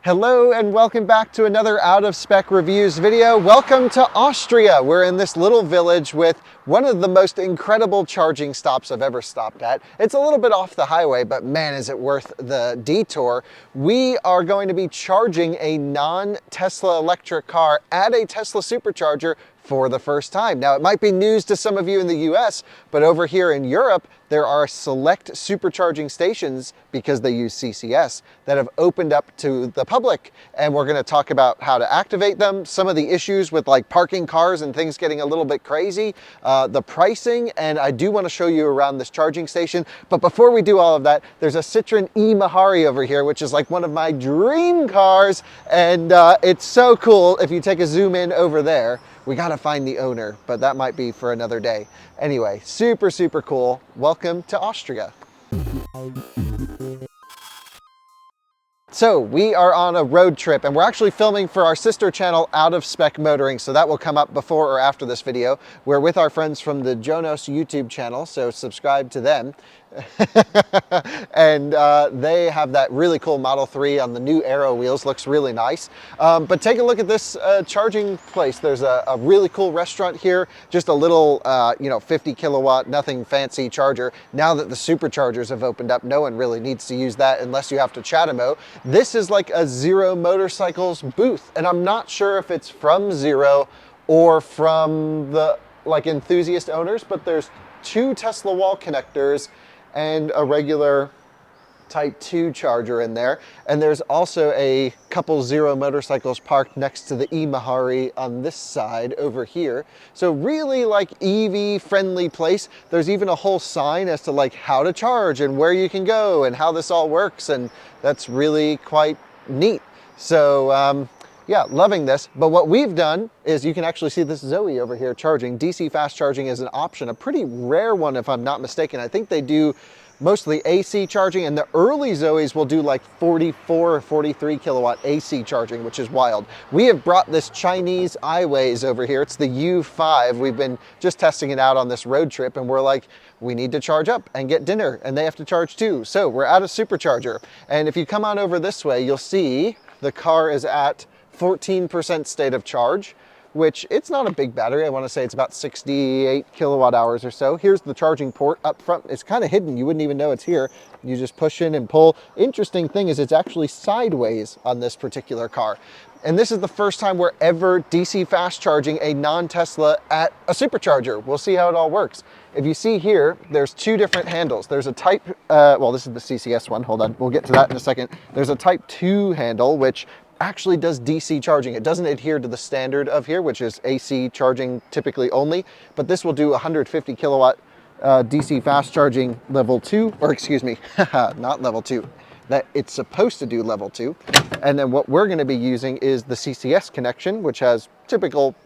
Hello and welcome back to another Out of Spec Reviews video. Welcome to Austria. We're in this little village with one of the most incredible charging stops I've ever stopped at. It's a little bit off the highway, but man, is it worth the detour. We are going to be charging a non-Tesla electric car at a Tesla Supercharger for the first time. Now, it might be news to some of you in the US, but over here in Europe, there are select supercharging stations, because they use CCS, that have opened up to the public. And we're gonna talk about how to activate them, some of the issues with like parking cars and things getting a little bit crazy, the pricing, and I do wanna show you around this charging station. But before we do all of that, there's a Citroen e-Mahari over here, which is like one of my dream cars. And it's so cool. If you take a zoom in over there, we gotta find the owner, but that might be for another day. Anyway, super, super cool. Welcome to Austria. So we are on a road trip and we're actually filming for our sister channel Out of Spec Motoring, so that will come up before or after this video. We're with our friends from the Jonas YouTube channel, so subscribe to them. And they have that really cool Model 3 on the new Aero wheels, looks really nice. But take a look at this charging place. There's a really cool restaurant here, just a little 50 kilowatt, nothing fancy charger. Now that the Superchargers have opened up, no one really needs to use that unless you have to Chatamo. This is like a Zero Motorcycles booth, and I'm not sure if it's from Zero or from the like enthusiast owners, but there's two Tesla wall connectors and a regular Type 2 charger in there. And there's also a couple Zero Motorcycles parked next to the e-Mahari on this side over here. So really like EV friendly place. There's even a whole sign as to like how to charge and where you can go and how this all works. And that's really quite neat. So yeah, loving this. But what we've done is you can actually see this Zoe over here charging. DC fast charging is an option, a pretty rare one if I'm not mistaken. I think they do mostly AC charging, and the early Zoes will do like 44 or 43 kilowatt AC charging, which is wild. We have brought this Chinese iWays over here. It's the U5. We've been just testing it out on this road trip, and we're like, we need to charge up and get dinner, and they have to charge too. So we're at a Supercharger. And if you come on over this way, you'll see the car is at 14% state of charge, which it's not a big battery. I want to say it's about 68 kilowatt hours or so. Here's the charging port up front. It's kind of hidden. You wouldn't even know it's here. You just push in and pull. Interesting thing is it's actually sideways on this particular car. And this is the first time we're ever DC fast charging a non-Tesla at a Supercharger. We'll see how it all works. If you see here, there's two different handles. There's a Type, well, this is the CCS one. Hold on, we'll get to that in a second. There's a Type 2 handle, which actually does DC charging. It doesn't adhere to the standard of here, which is AC charging typically only, but this will do 150 kilowatt DC fast charging level 2, or excuse me, not level 2. That it's supposed to do level 2. And then what we're gonna be using is the CCS connection, which has typical,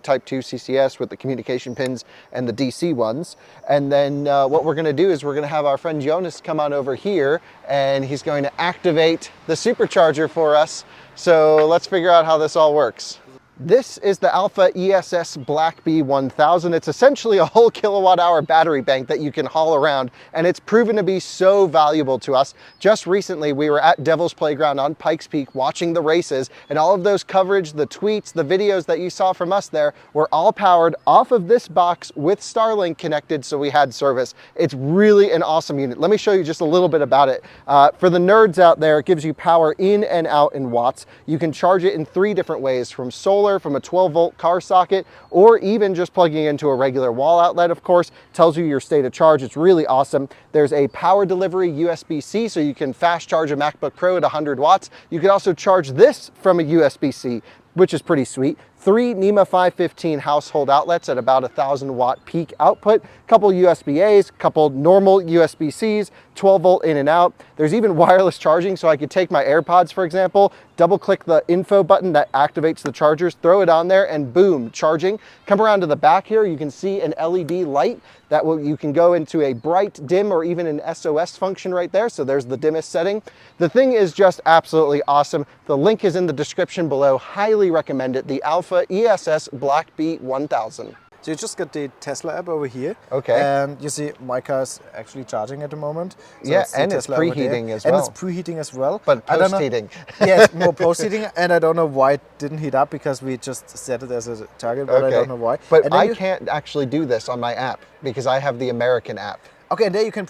Type 2 CCS with the communication pins and the DC ones. And then what we're gonna do is we're gonna have our friend Jonas come on over here, and he's going to activate the Supercharger for us. So let's figure out how this all works. This is the Alpha ESS Black Bee 1000. It's essentially a whole kilowatt hour battery bank that you can haul around, and it's proven to be so valuable to us. Just recently, we were at Devil's Playground on Pikes Peak watching the races, and all of those coverage, the tweets, the videos that you saw from us there were all powered off of this box with Starlink connected, so we had service. It's really an awesome unit. Let me show you just a little bit about it. For the nerds out there, it gives you power in and out in watts. You can charge it in 3 different ways, from solar, from a 12-volt car socket, or even just plugging into a regular wall outlet, of course. Tells you your state of charge. It's really awesome. There's a power delivery USB-C, so you can fast charge a MacBook Pro at 100 watts. You can also charge this from a USB-C, which is pretty sweet. 3 NEMA 515 household outlets at about 1,000 watt peak output, couple USB-A's, couple normal USB-C's, 12 volt in and out. There's even wireless charging, so I could take my AirPods, for example, double click the info button that activates the chargers, throw it on there, and boom, charging. Come around to the back here, you can see an LED light that you can go into a bright, dim, or even an SOS function right there. So there's the dimmest setting. The thing is just absolutely awesome. The link is in the description below. Highly recommend it. The Alpha ESS Black Bee 1000. So you just got the Tesla app over here. Okay. And you see my car is actually charging at the moment. So Yeah, it's the and it's Tesla over there. preheating as And well. it's preheating as well. But I don't know- post-heating. Yeah, it's more post-heating. And I don't know why it didn't heat up because we just set it as a target, but I don't know why. But And then I you- can't actually do this on my app because I have the American app. Okay, and there you can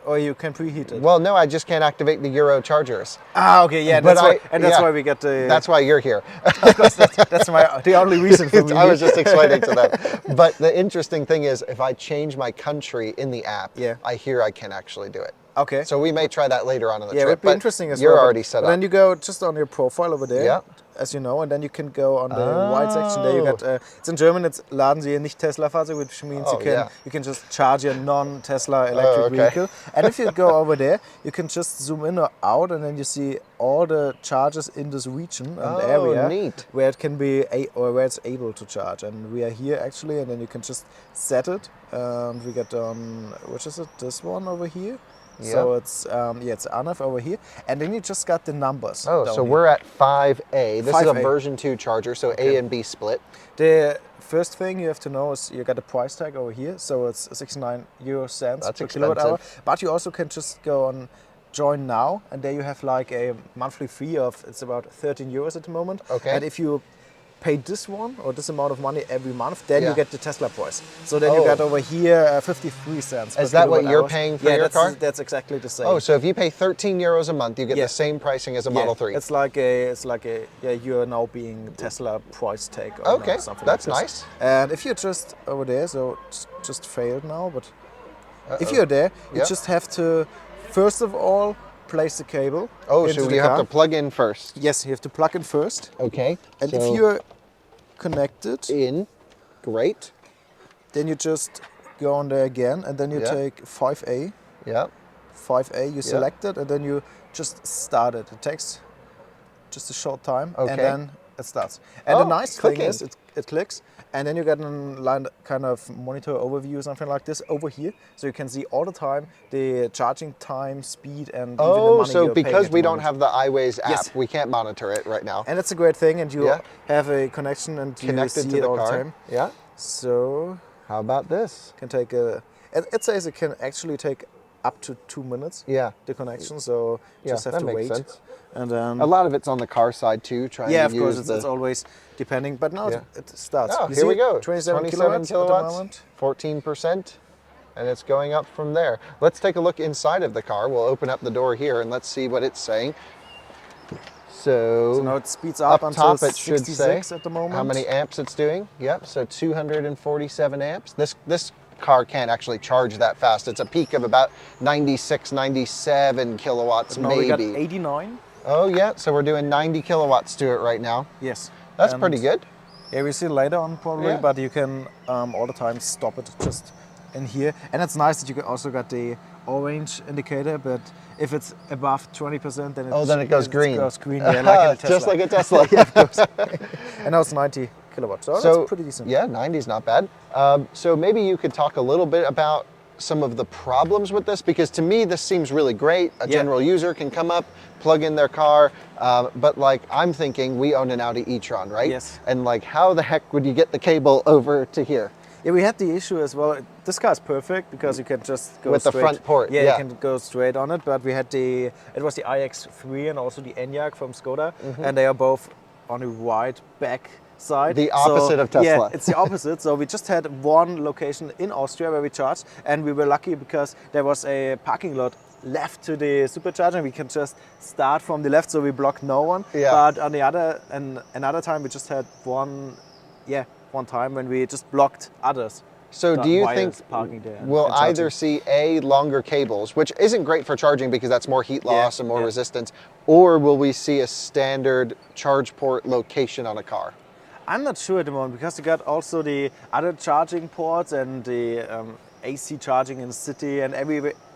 or you can preheat it. Well, no, I just can't activate the Euro Chargers. Ah, okay, yeah, But that's why we get the. That's why you're here. Of course, that's the only reason for me. I was just explaining to them. But the interesting thing is, if I change my country in the app, Yeah. I hear I can actually do it. Okay. So we may try that later on in the Yeah, it trip. would be but interesting as you're well. already set but up. Then you go just on your profile over there, Yeah. as you know, and then you can go on the white section. There you got. It's in German. It's Laden Sie Ihr nicht Tesla-Fahrzeug, which means you can just charge your non-Tesla electric vehicle. And if you go over there, you can just zoom in or out, and then you see all the chargers in this region and area neat. where it can be where it's able to charge. And we are here actually, and then you can just set it. And we get on which is it? This one over here. So it's it's ANAF over here, and then you just got the numbers. Oh, so we're at 5A. This is a version 2 charger, so A and B split. The first thing you have to know is you got a price tag over here, so it's 69 euro cents That's per kilowatt hour. expensive. But you also can just go on join now, and there you have like a monthly fee of it's about 13 euros at the moment. Okay. And if you pay this one or this amount of money every month, then Yeah. you get the Tesla price. So then you got over here 53 cents. Is that what you're paying for your car? That's exactly the same. Oh, so if you pay 13 euros a month, you get Yeah. the same pricing as a Model 3. It's like you are now being Tesla price tag. Okay, something that's like nice. this. And if you're just over there, so it's just failed now, but if you're there, you Yeah. just have to first of all place the cable. Oh, into so the you car. have to plug in first. Yes, you have to plug in first. Okay. And so if you're connected, in, great. then you just go on there again, and then you Yeah. take 5A. Yeah. 5A, you select it, and then you just start it. It takes just a short time, Okay. and then it starts. And the nice thing clicking. is, it clicks, and then you get a line kind of monitor overview, something like this, over here, so you can see all the time the charging time, speed, and even the money so you're paying because at the we don't moment. have the iWays app, Yes. we can't monitor it right now. And it's a great thing, and you Yeah. have a connection, and Connected you see to it the all car. the time. Yeah. So How about this? can take it says it can actually take up to 2 minutes. Yeah. The connection, so Yeah, just have that to makes wait. sense. And then A lot of it's on the car side too, trying yeah, to of course, use it's always depending. But now Yeah. it starts. Oh, You here we see? go. 27 kilowatts at the moment. 14%, and it's going up from there. Let's take a look inside of the car. We'll open up the door here and let's see what it's saying. So So now it speeds up until top it should say 66 at the moment. how many amps it's doing. Yep, so 247 amps. This car can't actually charge that fast. It's a peak of about 96, 97 kilowatts Now maybe. we got 89. Oh yeah, so we're doing 90 kilowatts to it right now. Yes. That's And pretty good. Yeah, we see later on probably, Yeah. but you can all the time stop it just in here. And it's nice that you also got the orange indicator, but if it's above 20%, then then it goes green. It goes green, yeah, like in a Tesla. Just like a Tesla. Yeah, of course. And now it's 90 kilowatts, so that's pretty decent. Yeah, 90 is not bad. So maybe you could talk a little bit about some of the problems with this, because to me this seems really great. A general user can come up, plug in their car, but like I'm thinking we own an Audi e-tron, right? Yes. And like how the heck would you get the cable over to here? Yeah, we had the issue as well. This car is perfect because you can just go With the straight. front port, Yeah, yeah. you can go straight on it. But we had it was the iX3 and also the Enyaq from Skoda, and they are both on the right back side. The opposite of Tesla. Yeah, it's the opposite. So we just had one location in Austria where we charged, and we were lucky because there was a parking lot left to the supercharger. We can just start from the left, so we blocked no one. Yeah. But on the other, and another time we just had one time when we just blocked others. So do you think parking there we'll and charging. either see longer cables, which isn't great for charging because that's more heat loss and more resistance, or will we see a standard charge port location on a car? I'm not sure at the moment because you got also the other charging ports and the AC charging in the city and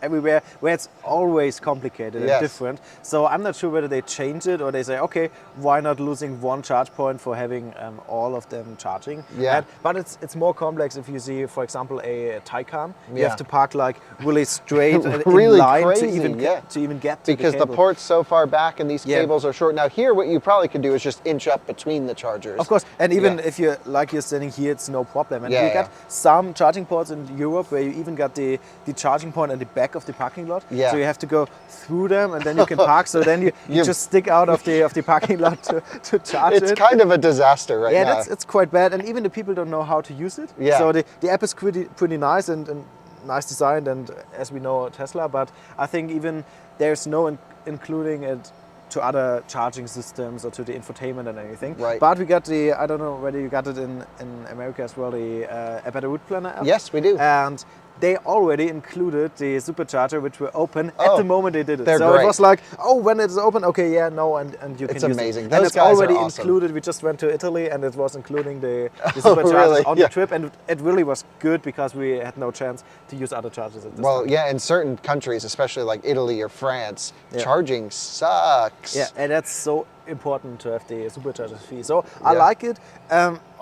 everywhere, where it's always complicated and Yes. different. So I'm not sure whether they change it or they say, okay, why not losing one charge point for having all of them charging? Yeah. But it's more complex if you see, for example, a Taycan. You Yeah. have to park like really straight and Really in line crazy, to even yeah. get to Because the the cable. port's so far back and these Yeah. cables are short. Now here, what you probably could do is just inch up between the chargers. Of course, and even Yeah. if you're standing here, it's no problem. And Yeah, we yeah. got some charging ports in Europe where you even got the charging point at the back of the parking lot. Yeah. So you have to go through them, and then you can park. So then you just stick out of the parking lot to charge It's it. kind of a disaster right now. Yeah, it's quite bad, and even the people don't know how to use it. Yeah. So the app is pretty nice and nice designed, and as we know, Tesla. But I think even there's no including it to other charging systems or to the infotainment and anything. Right. But we got the, I don't know whether you got it in America as well, the A Better Route Planner app. Yes, we do. And they already included the Supercharger, which were open Oh, at the moment they did it. they're So great. it was like, oh, when it's open, okay, yeah, no, and you can It's use amazing. it. Those And it's guys are already awesome. included. We just went to Italy, and it was including the Oh, Superchargers really? on Yeah. the trip, and it really was good because we had no chance to use other chargers at this Well, time. yeah, in certain countries, especially like Italy or France, Yeah. charging sucks. Yeah, and that's so important to have the Supercharger fee. So I Yeah. like it.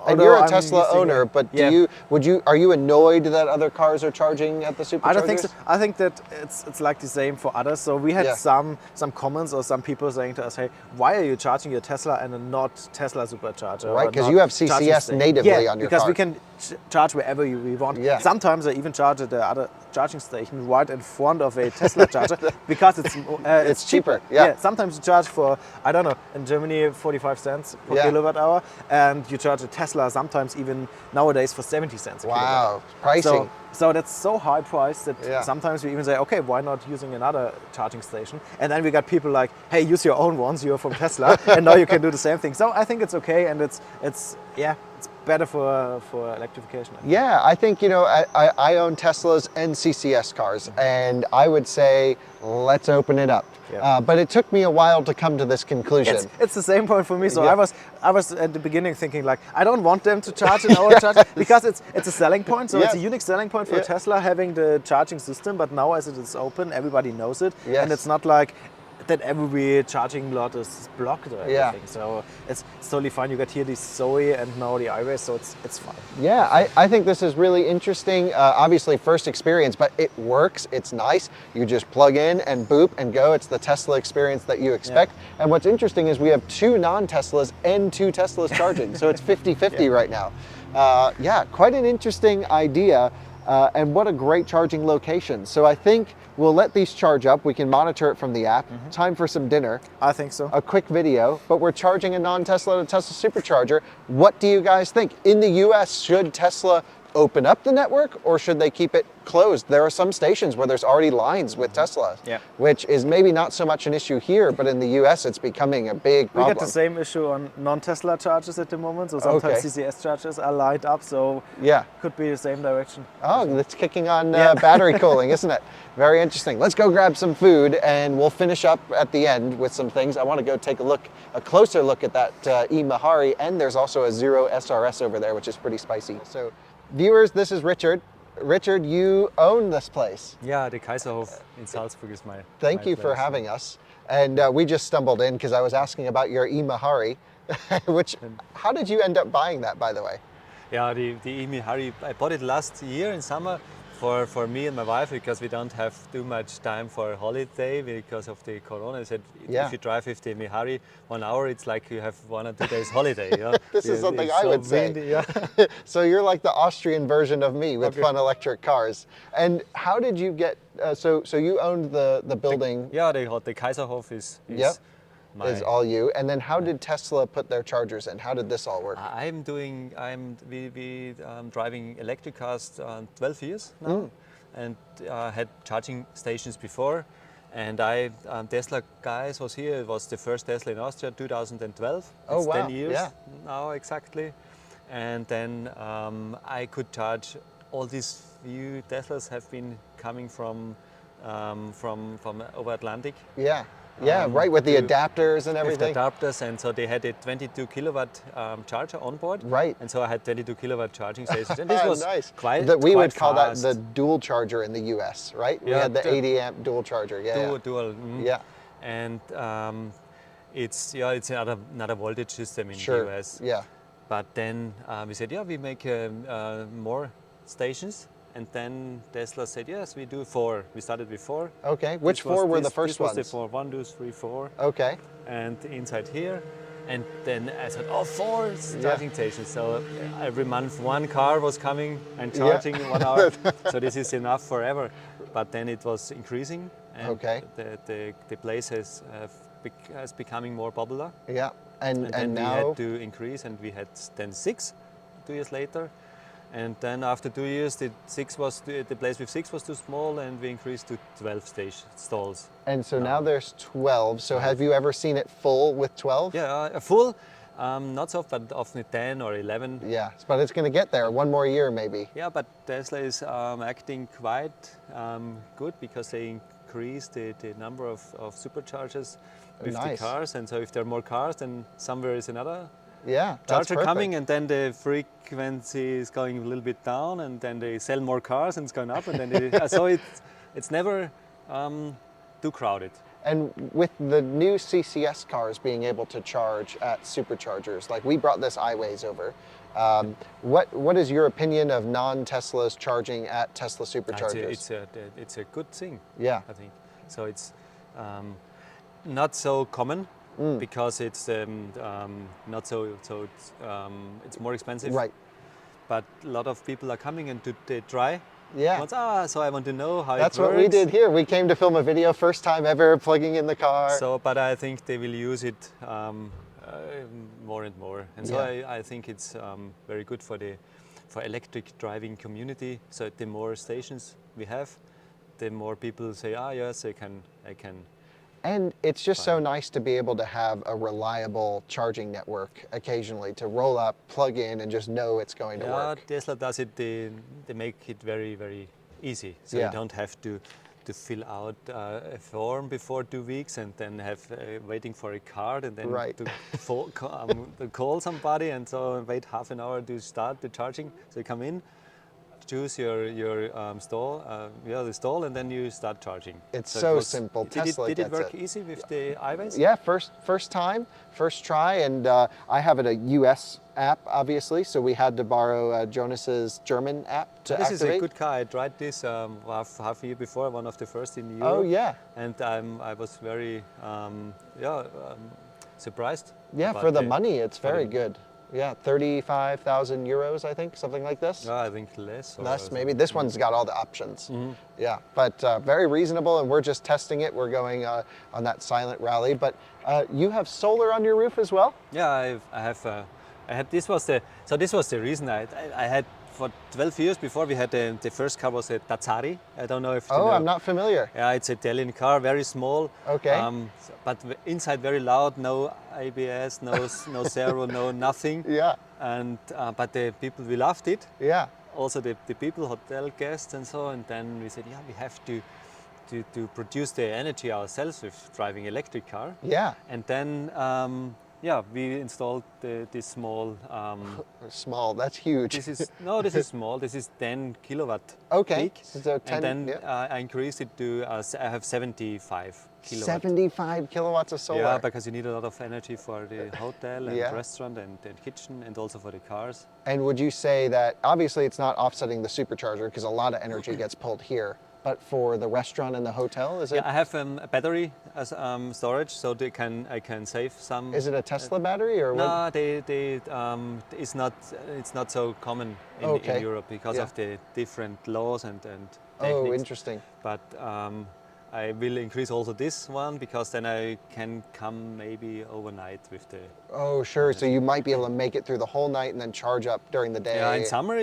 And you're a Tesla owner, but are you annoyed that other cars are charging at the Superchargers? I don't think so. I think that it's like the same for others. So we had Yeah. some comments or some people saying to us, hey, why are you charging your Tesla and not Tesla Supercharger? Right, or 'cause not you have charging CCS station? natively Yeah, on your because car. we can charge wherever we want. Yeah. Sometimes I even charge at the other charging station right in front of a Tesla charger because it's cheaper, yeah. Sometimes you charge for, I don't know, in Germany 45 cents per Yeah. kilowatt hour, and you charge a Tesla sometimes even nowadays for 70 cents a kilowatt hour. Wow, pricing. So that's so high priced that Yeah. sometimes we even say, okay, why not using another charging station? And then we got people like, hey, use your own ones, you're from Tesla, and now you can do the same thing. So I think it's okay, and it's better for electrification. Yeah, I think, I own Teslas and CCS cars, and I would say, let's open it up. Yeah. But it took me a while to come to this conclusion. It's the same point for me. So Yeah. I was at the beginning thinking like, I don't want them to charge in our charge because it's a selling point. So it's a Yeah. unique selling point for Yeah. Tesla having the charging system. But now as it is open, everybody knows it, Yes. and it's not like that every charging lot is blocked or Yeah. anything. So it's totally fine. You got here the Zoe and now the iRace, so it's fine. Yeah, I think this is really interesting. Obviously, first experience, but it works. It's nice. You just plug in and boop and go. It's the Tesla experience that you expect. And what's interesting is we have 2 non-Teslas and 2 Teslas charging. So it's 50-50 right now. Yeah, quite an interesting idea. And what a great charging location. So I think we'll let these charge up. We can monitor it from the app. Time for some dinner. I think so. A quick video, but we're charging a non-Tesla at a Tesla Supercharger. What do you guys think? In the US, should Tesla open up the network or should they keep it closed? There are some stations where there's already lines with Tesla, Yeah. which is maybe not so much an issue here, but in the US, it's becoming a big We problem. got the same issue on non-Tesla chargers at the moment. So sometimes Okay. CCS chargers are lined up, so Yeah. could be the same direction. Oh, that's kicking on battery cooling, isn't it? Very interesting. Let's go grab some food and we'll finish up at the end with some things. I want to go take a closer look at that e-Mahari, and there's also a Zero SRS over there, which is pretty spicy. So viewers, this is Richard. Richard, you own this place. Yeah, the Kaiserhof in Salzburg is my Thank my you for place. having us. And we just stumbled in because I was asking about your e-Mahari, how did you end up buying that, by the way? Yeah, the Emi Hari, I bought it last year in summer for me and my wife because we don't have too much time for a holiday because of the corona. I said, Yeah. if you drive with the Emi Hari 1 hour, it's like you have 1 or 2 days holiday. Yeah? This is something It's I so would say. windy, yeah. So you're like the Austrian version of me with Okay. fun electric cars. And how did you get, so you owned the building Yeah, the Kaiserhof is Yep. my... is all you. And then how did Tesla put their chargers in? How did this all work? I'm driving electric cars 12 years now, and had charging stations before. And Tesla guys was here. It was the first Tesla in Austria, 2012. Oh, It's wow. 10 years Yeah. now exactly. And then I could charge. All these few Teslas have been coming from over Atlantic. Yeah. Yeah, right, with the to- adapters and with everything. adapters, and so they had a 22 kilowatt charger on board. Right. And so I had 22 kilowatt charging stations, and this was Nice. quite We quite would call that fast. the dual charger in the US, right? We Yeah, had the the 80 amp dual charger. Yeah. dual. Yeah. And it's another voltage system in Sure. the US. Yeah. But then we said, yeah, we make more stations. And then Tesla said, yes, we do 4. We started with 4. Okay. Which 4 were the first this was ones? the 4, 1, 2, 3, 4. Okay. And inside here. And then I said, oh, 4 charging stations. So every month 1 car was coming and charging 1 hour. So this is enough forever. But then it was increasing. And Okay. the place has becoming more popular. Yeah. And then now we had to increase, and we had then 6 2 years later. And then after 2 years, the place with 6 was too small, and we increased to 12 stalls. and so now there's 12. So have you ever seen it full with 12? Yeah, a full, not so, but often 10 or 11. Yeah. But it's going to get there. One more year maybe. Yeah, but Tesla is acting quite good because they increase the number of superchargers with Nice. the cars, and so if there are more cars, then somewhere is another Yeah. That's charger perfect. coming, and then the frequency is going a little bit down, and then they sell more cars and it's going up, and then so it's never too crowded. And with the new CCS cars being able to charge at superchargers, like we brought this iWays over, what is your opinion of non-Teslas charging at Tesla superchargers? It's a good thing. Yeah. I think so. It's not so common because it's not it's more expensive. Right. But a lot of people are coming and they try. Yeah. Once, so I want to know how That's it works. what we did here. We came to film a video, first time ever plugging in the car. So, but I think they will use it more and more, and so Yeah. I think it's very good for electric driving community. So the more stations we have, the more people say, yes, I can. And it's just so nice to be able to have a reliable charging network occasionally to roll up, plug in, and just know it's going to work. Tesla does it. They make it very, very easy. So Yeah. you don't have to fill out a form before 2 weeks and then have waiting for a card and then Right. to call somebody and so wait half an hour to start the charging. So you come in, choose your stall, the stall, and then you start charging. It's it so was- simple. Did Tesla it gets work it. easy with the iWays? Yeah, first time, first try, and I have a US app, obviously, so we had to borrow Jonas's German app to This activate. is a good car. I tried this half a year before, one of the first in Europe. Oh yeah, And I was very surprised. yeah. about For the money, it's for very the- good. Yeah, 35,000 euros, I think, something like this. Yeah, I think less. Less maybe. This one's got all the options. Mm-hmm. Yeah, but very reasonable, and we're just testing it. We're going on that silent rally. But you have solar on your roof as well? Yeah, I had. This was the reason I had for 12 years before we had the first car was a Tazzari. I don't know if you Oh, know. I'm not familiar. Yeah, it's an Italian car, very small. Okay. But inside very loud, no ABS, no stereo, no nothing. Yeah, And but the people, we loved it. yeah. Also the people, hotel guests and so, and then we said, yeah, we have to produce the energy ourselves with driving electric car. Yeah, And then we installed this small. small. That's huge. This is small. This is 10 kilowatt Okay, peak. so 10, and then yeah. I increased it to I have 75 kilowatt. 75 kilowatts of solar. Yeah, because you need a lot of energy for the hotel and Yeah. restaurant and kitchen, and also for the cars. And would you say that obviously it's not offsetting the supercharger because a lot of energy gets pulled here, but for the restaurant and the hotel, is it? Yeah, I have a battery as storage, so I can save some. Is it a Tesla battery or what? No, it's not so common in Okay. Europe because Yeah. of the different laws and Oh, techniques. interesting. But I will increase also this one because then I can come maybe overnight with the. Oh, sure. So you might be able to make it through the whole night and then charge up during the day. Yeah, in summer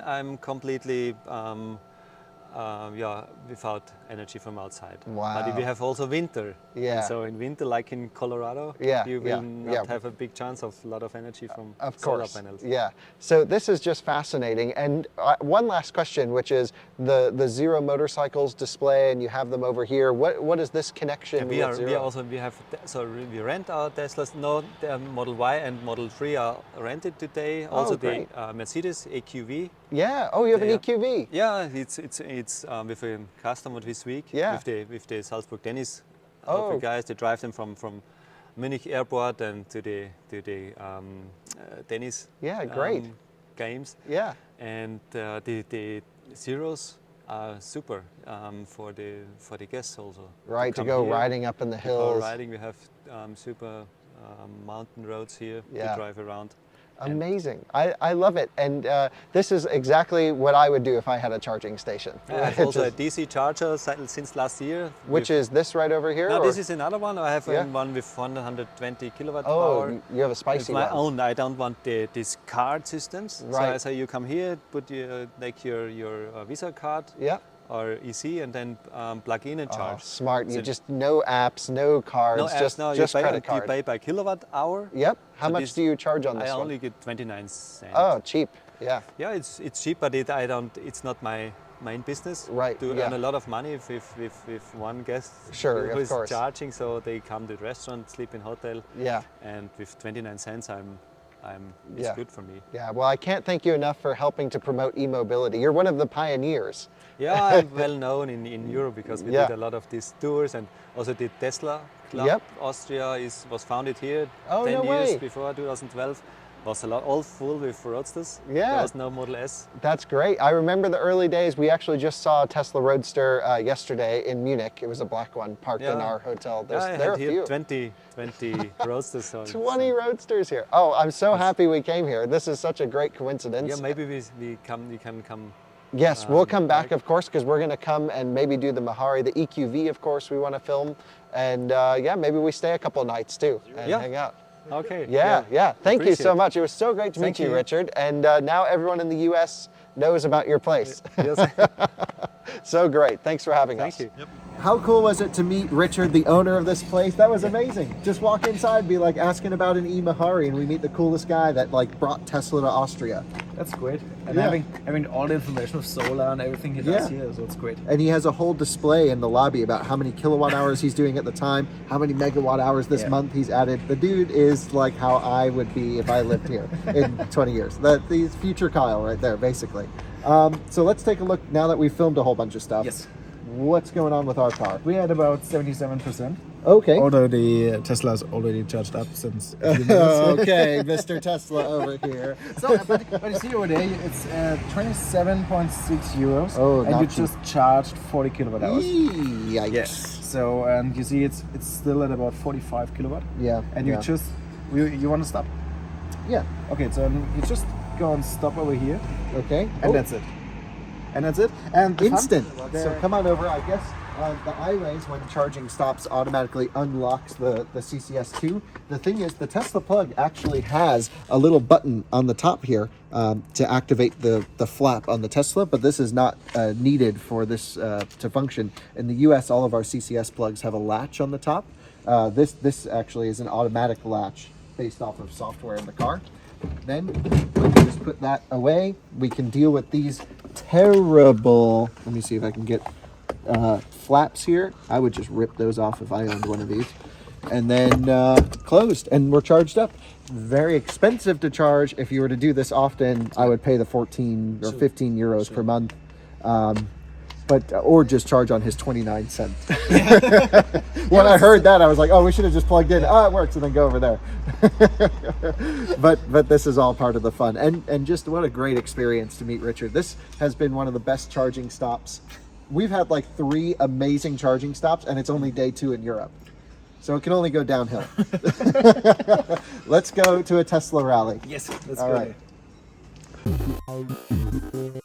I'm completely yeah, without energy from outside. Wow. But we have also winter. Yeah. And so in winter, like in Colorado, Yeah, you will not yeah. have a big chance of a lot of energy from Of solar course. panels. Yeah. So this is just fascinating. And one last question, which is the Zero motorcycles display, and you have them over here. What is this connection And with Zero? we rent our Teslas. No, the Model Y and Model 3 are rented today. Also the great. Mercedes EQV. Yeah. Oh, you have an Yeah. EQV. Yeah, it's with a customer this week. Yeah. With the Salzburg tennis Oh. guys. They drive them from Munich airport and to the tennis. Yeah, great. Games. Yeah. And the Zeros are super for the guests also. Right, to come go here, riding up in the to hills. go riding, we have super mountain roads here Yeah. to drive around. Amazing. I love it. And this is exactly what I would do if I had a charging station. I have also a DC charger since last year. Which is this right over here? No, or- this is another one. I have Yeah. one with 120 kilowatt Oh, power. you have a It's spicy my one. own. I don't want these card systems. Right. So I say you come here, put your Visa card Yeah. or EC, and then plug in and Oh, charge. smart. You So just no apps, no cards, no apps, just no, just you pay, credit card. You pay by kilowatt hour. Yep. How So much this- do you charge on this I one? only get 29 cents. Oh, cheap. Yeah. Yeah, it's cheap, but it's not my main business. Right, To yeah. earn a lot of money with one guest Sure, who of is course. charging, so they come to the restaurant, sleep in hotel, Yeah. and with 29 cents, it's Yeah. good for me. Yeah. Well, I can't thank you enough for helping to promote e-mobility. You're one of the pioneers. Yeah, I'm well known in Europe because we Yeah. did a lot of these tours, and also the Tesla Club. Yep. Austria was founded here Oh, 10 no years way. before 2012. Was all full with roadsters. Yeah. There was no Model S. That's great. I remember the early days. We actually just saw a Tesla Roadster yesterday in Munich. It was a black one parked in Yeah. our hotel. Yeah, I there are had a here few. 20 roadsters. So 20 Roadsters here. Oh, I'm so happy we came here. This is such a great coincidence. Yeah, maybe we can come. Yes, we'll come back, of course, because we're going to come and maybe do the Mahari, the EQV, of course, we want to film. And yeah, maybe we stay a couple of nights too and Yeah. hang out. Okay. Yeah. Thank you so Appreciate. much. It was so great to meet Thank you, you. Richard. And now everyone in the U.S. knows about your place. Yes. So great. Thanks for having us. Thank you. How cool was it to meet Richard, the owner of this place? That was amazing. Just walk inside, be like asking about an e-Mahari, and we meet the coolest guy that like brought Tesla to Austria. That's great. And Yeah. having all the information of solar and everything he Yeah. does here, so it's great. And he has a whole display in the lobby about how many kilowatt hours he's doing at the time, how many megawatt hours this Yeah. month he's added. The dude is like how I would be if I lived here in 20 years. He's future Kyle right there, basically. So let's take a look now that we've filmed a whole bunch of stuff. Yes. What's going on with our car? We had about 77%. Okay. Although the Tesla is already charged up since a few minutes. Okay, Mr. Tesla over here. So, but you see over there, it's 27.6 euros. Oh, and not you cheap. just charged 40 kilowatt hours. Yikes. Yes. So, and you see it's still at about 45 kilowatt. Yeah. And yeah. you want to stop? Yeah. Okay, so you just go and stop over here, Okay. and that's it. And that's it. And the fun- Instant. So there- come on over. I guess the iRays, when charging stops, automatically unlocks the CCS2. The thing is, the Tesla plug actually has a little button on the top here to activate the flap on the Tesla, but this is not needed for this to function. In the US, all of our CCS plugs have a latch on the top. This actually is an automatic latch based off of software in the car. Then we can just put that away. We can deal with these terrible, let me see if I can get flaps here. I would just rip those off if I owned one of these. And then closed, and we're charged up. Very expensive to charge. If you were to do this often, I would pay the 14 or 15 euros per month. Or just charge on his 29 cents. When I heard that, I was like, oh, we should have just plugged in. Oh, it works, and then go over there. but this is all part of the fun. And just what a great experience to meet Richard. This has been one of the best charging stops. We've had like 3 amazing charging stops, and it's only day 2 in Europe. So it can only go downhill. Let's go to a Tesla rally. Yes, let's All go. right.